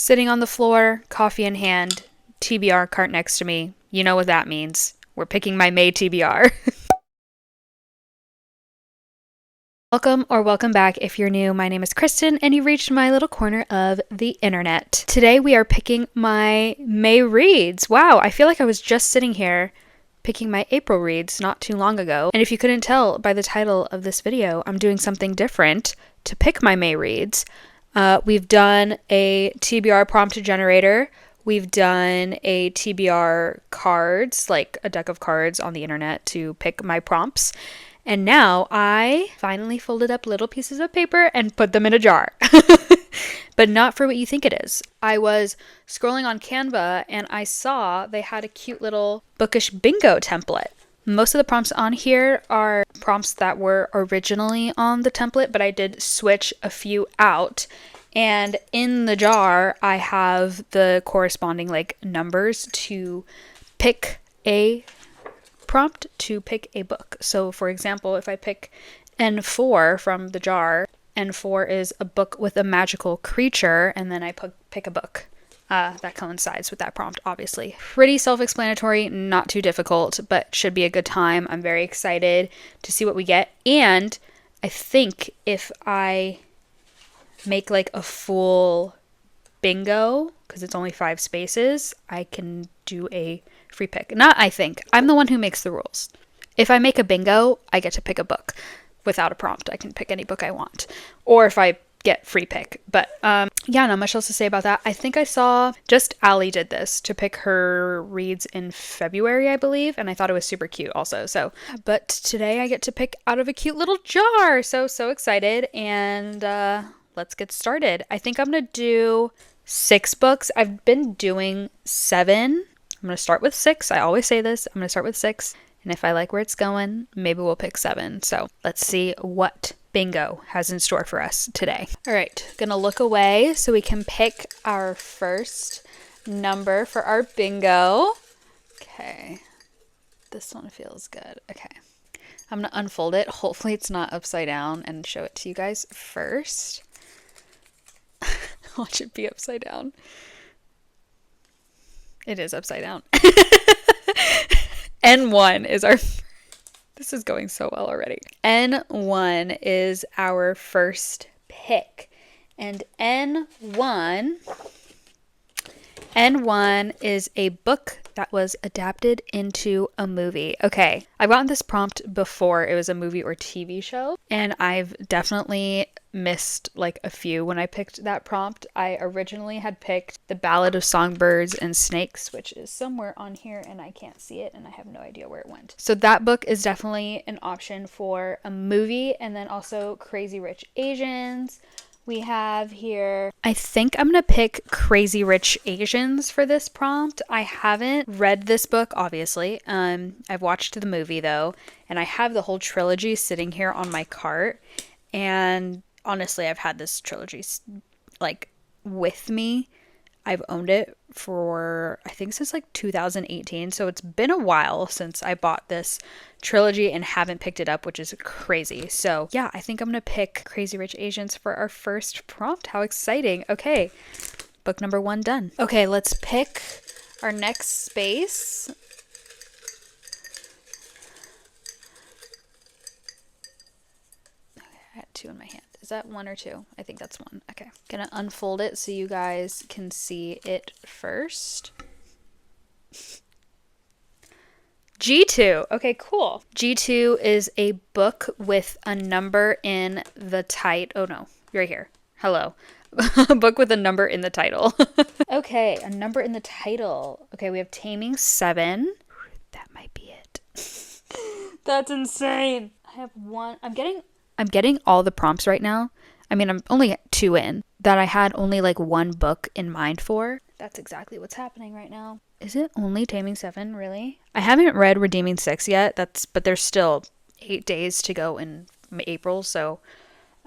Sitting on the floor, coffee in hand, TBR cart next to me. You know what that means. We're picking my May TBR. Welcome or welcome back if you're new. My name is Kristen and you reached my little corner of the internet. Today we are picking my May reads. Wow, I feel like I was just sitting here picking my April reads not too long ago. And if you couldn't tell by the title of this video, I'm doing something different to pick my May reads. We've done a TBR prompt generator. We've done a TBR cards, like a deck of cards on the internet to pick my prompts. And now I finally folded up little pieces of paper and put them in a jar. But not for what you think it is. I was scrolling on Canva and I saw they had a cute little bookish bingo template. Most of the prompts on here are prompts that were originally on the template, but I did switch a few out. And in the jar, I have the corresponding numbers to pick a prompt to pick a book. So for example, if I pick N4 from the jar, N4 is a book with a magical creature, and then I pick a book. That coincides with that prompt, obviously. Pretty self-explanatory, not too difficult, but should be a good time. I'm very excited to see what we get. And I think if I make a full bingo, because it's only 5 spaces, I can do a free pick. Not I think. I'm the one who makes the rules. If I make a bingo, I get to pick a book. Without a prompt, I can pick any book I want. Or if I get free pick. But yeah, not much else to say about that. I think I saw just Allie did this to pick her reads in February, I believe, and I thought it was super cute also. So, but today I get to pick out of a cute little jar. So excited, and let's get started. I think I'm gonna do 6 books. I've been doing 7. I'm gonna start with 6. I always say this. I'm gonna start with 6. And if I like where it's going, maybe we'll pick 7. So let's see what bingo has in store for us today. All right, gonna look away so we can pick our first number for our bingo. Okay, this one feels good. Okay, I'm gonna unfold it. Hopefully it's not upside down and show it to you guys first. Watch it be upside down. It is upside down. N1 is our... This is going so well already. N1 is our first pick. And N1 is a book that was adapted into a movie. Okay, I've gotten this prompt before it was a movie or TV show, and I've definitely missed a few when I picked that prompt. I originally had picked The Ballad of Songbirds and Snakes, which is somewhere on here and I can't see it and I have no idea where it went. So that book is definitely an option for a movie. And then also Crazy Rich Asians. We have here, I think I'm going to pick Crazy Rich Asians for this prompt. I haven't read this book, obviously. I've watched the movie though, and I have the whole trilogy sitting here on my cart. And honestly, I've had this trilogy with me. I've owned it for, I think since 2018. So it's been a while since I bought this trilogy and haven't picked it up, which is crazy. So yeah, I think I'm going to pick Crazy Rich Asians for our first prompt. How exciting. Okay, book number 1 done. Okay, let's pick our next space. Okay, I had 2 in my hand. Is that 1 or 2? I think that's 1. Okay. Gonna unfold it so you guys can see it first. G2. Okay, cool. G2 is a book with a number in the title. Oh no, right here. Hello. A book with a number in the title. Okay, a number in the title. Okay, we have Taming 7. That might be it. That's insane. I have 1. I'm getting all the prompts right now. I mean, I'm only 2 in that I had only 1 book in mind for. That's exactly what's happening right now. Is it only Taming 7, really? I haven't read Redeeming 6 yet. But there's still 8 days to go in April, so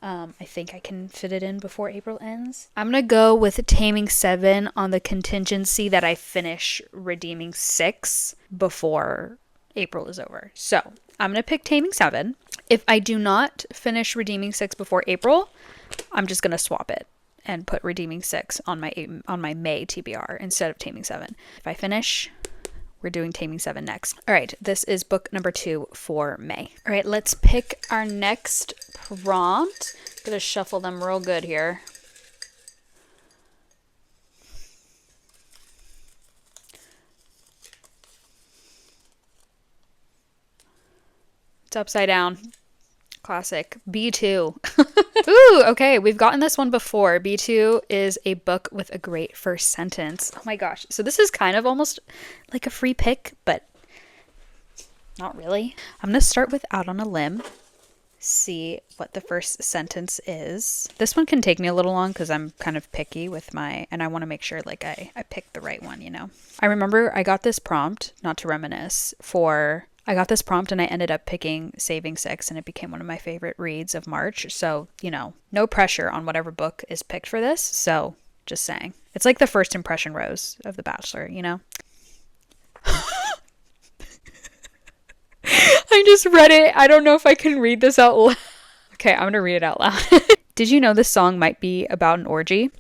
I think I can fit it in before April ends. I'm gonna go with Taming 7 on the contingency that I finish Redeeming 6 before April is over. So I'm gonna pick Taming 7. If I do not finish Redeeming 6 before April, I'm just gonna swap it and put Redeeming 6 on my May TBR instead of Taming 7. If I finish, we're doing Taming 7 next. All right, this is book number 2 for May. All right, let's pick our next prompt. Gonna shuffle them real good here. It's upside down. Classic. B2. Ooh, okay. We've gotten this one before. B2 is a book with a great first sentence. Oh my gosh. So this is kind of almost like a free pick, but not really. I'm going to start with Out on a Limb. See what the first sentence is. This one can take me a little long because I'm kind of picky with and I want to make sure like I pick the right one, you know. I remember I got this prompt, not to reminisce, I got this prompt and I ended up picking Saving 6 and it became one of my favorite reads of March. So, you know, no pressure on whatever book is picked for this. So just saying. It's like the first impression rose of The Bachelor, you know? I just read it. I don't know if I can read this out loud. Okay, I'm going to read it out loud. Did you know this song might be about an orgy?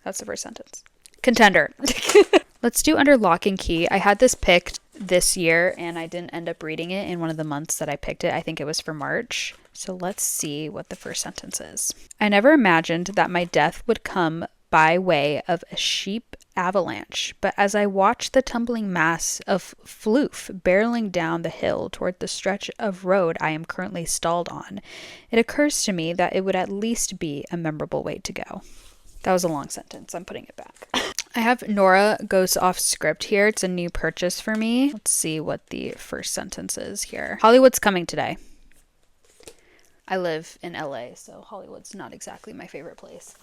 That's the first sentence. Contender. Let's do Under Lock and Key. I had this picked this year and I didn't end up reading it in one of the months that I picked it. I think it was for March. So let's see what the first sentence is. I never imagined that my death would come by way of a sheep avalanche, but as I watched the tumbling mass of floof barreling down the hill toward the stretch of road I am currently stalled on, it occurs to me that it would at least be a memorable way to go. That was a long sentence. I'm putting it back. I have Nora Goes Off Script here. It's a new purchase for me. Let's see what the first sentence is here. Hollywood's coming today. I live in LA, so Hollywood's not exactly my favorite place.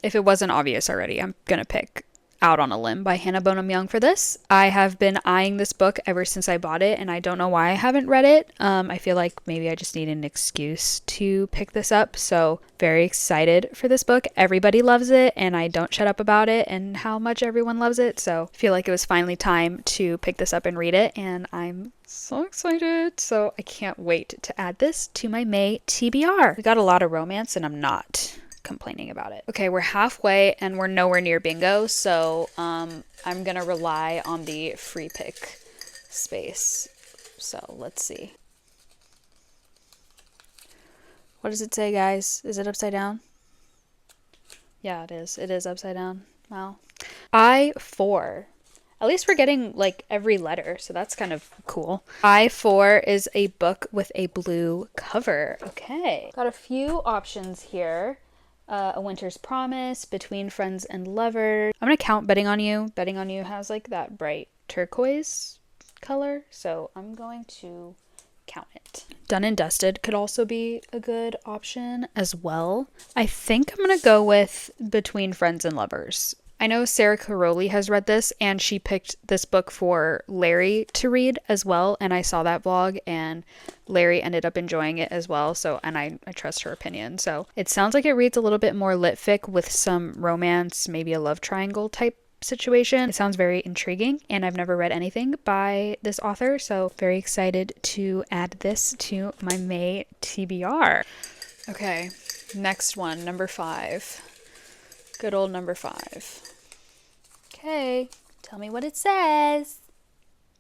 If it wasn't obvious already, I'm going to pick Out on a Limb by Hannah Bonham Young for this. I have been eyeing this book ever since I bought it, and I don't know why I haven't read it. I feel like maybe I just need an excuse to pick this up, so very excited for this book. Everybody loves it, and I don't shut up about it and how much everyone loves it, so I feel like it was finally time to pick this up and read it, and I'm so excited. So I can't wait to add this to my May TBR. We got a lot of romance, and I'm not complaining about it. Okay, we're halfway and we're nowhere near bingo, so I'm gonna rely on the free pick space. So let's see. What does it say, guys? Is it upside down? Yeah, it is. It is upside down. Wow. I-4. At least we're getting like every letter, so that's kind of cool. I-4 is a book with a blue cover. Okay. Got a few options here. A Winter's Promise, Between Friends and Lovers. I'm gonna count Betting on You. Betting on You has like that bright turquoise color, so I'm going to count it. Done and Dusted could also be a good option as well. I think I'm gonna go with Between Friends and Lovers. I know Sarah Caroli has read this and she picked this book for Larry to read as well, and I saw that vlog and Larry ended up enjoying it as well, so and I trust her opinion. So it sounds like it reads a little bit more lit fic with some romance, maybe a love triangle type situation. It sounds very intriguing and I've never read anything by this author, so very excited to add this to my May TBR. Okay, next one, number 5. Good old number 5. Okay, tell me what it says.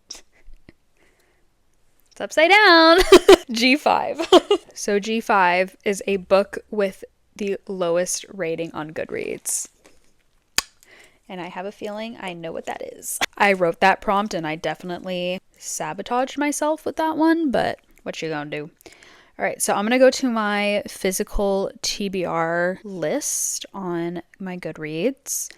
It's upside down. G5. So G5 is a book with the lowest rating on Goodreads. And I have a feeling I know what that is. I wrote that prompt and I definitely sabotaged myself with that one, but what you gonna do? All right, so I'm going to go to my physical TBR list on my Goodreads.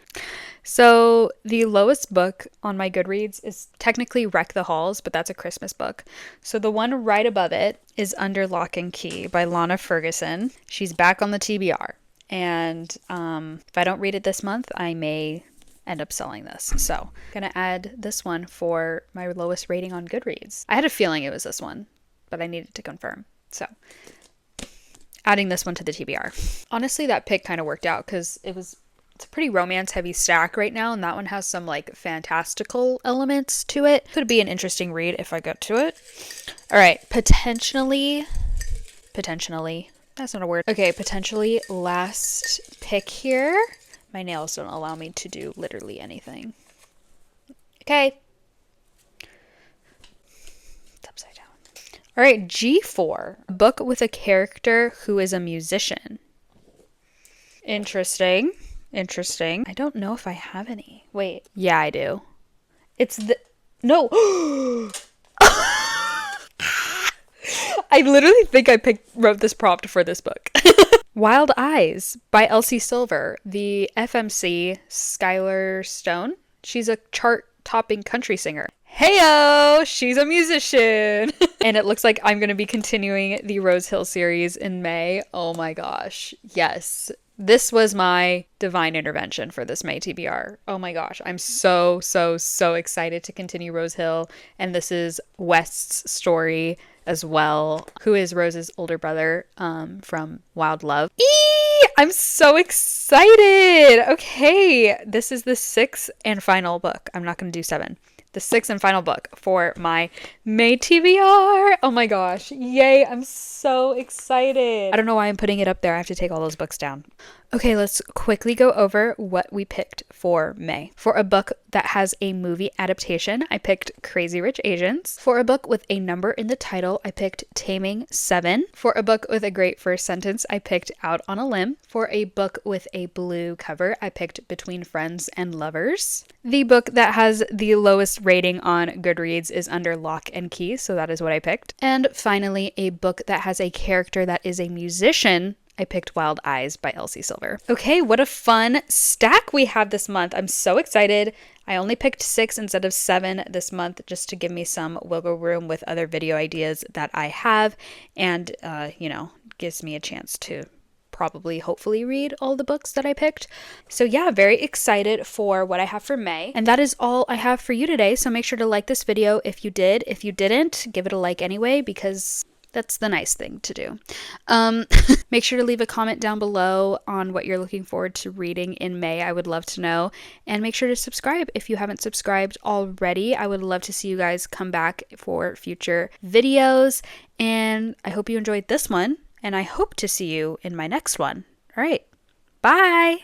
So the lowest book on my Goodreads is technically Wreck the Halls, but that's a Christmas book. So the one right above it is Under Lock and Key by Lana Ferguson. She's back on the TBR. And if I don't read it this month, I may end up selling this. So I'm going to add this one for my lowest rating on Goodreads. I had a feeling it was this one, but I needed to confirm. So adding this one to the TBR. Honestly, that pick kind of worked out because it's a pretty romance heavy stack right now, and that one has some like fantastical elements to it. Could be an interesting read if I get to it. All right, potentially, That's not a word. Okay, potentially last pick here. My nails don't allow me to do literally anything. Okay. It's upside down. All right, G4. A book with a character who is a musician. Interesting. Interesting. I don't know if I have any. Wait. Yeah, I do. It's the... No. I literally think I wrote this prompt for this book. Wild Eyes by Elsie Silver, the FMC Skylar Stone. She's a chart-topping country singer. Heyo! She's a musician! And it looks like I'm going to be continuing the Rose Hill series in May. Oh my gosh. Yes. This was my divine intervention for this May TBR. Oh my gosh. I'm so excited to continue Rose Hill. And this is West's story as well, who is Rose's older brother from Wild Love. I'm so excited. Okay. This is the 6th and final book. I'm not going to do 7. The 6th and final book for my May TBR. Oh my gosh. Yay. I'm so excited. I don't know why I'm putting it up there. I have to take all those books down. Okay, let's quickly go over what we picked for May. For a book that has a movie adaptation, I picked Crazy Rich Asians. For a book with a number in the title, I picked Taming 7. For a book with a great first sentence, I picked Out on a Limb. For a book with a blue cover, I picked Between Friends and Lovers. The book that has the lowest rating on Goodreads is Under Lock and Key, so that is what I picked. And finally, a book that has a character that is a musician, I picked Wild Eyes by Elsie Silver. Okay, what a fun stack we have this month. I'm so excited. I only picked 6 instead of 7 this month just to give me some wiggle room with other video ideas that I have, and, gives me a chance to hopefully read all the books that I picked. So yeah, very excited for what I have for May. And that is all I have for you today. So make sure to like this video if you did. If you didn't, give it a like anyway, because that's the nice thing to do. Make sure to leave a comment down below on what you're looking forward to reading in May. I would love to know. And make sure to subscribe if you haven't subscribed already. I would love to see you guys come back for future videos. And I hope you enjoyed this one. And I hope to see you in my next one. All right. Bye.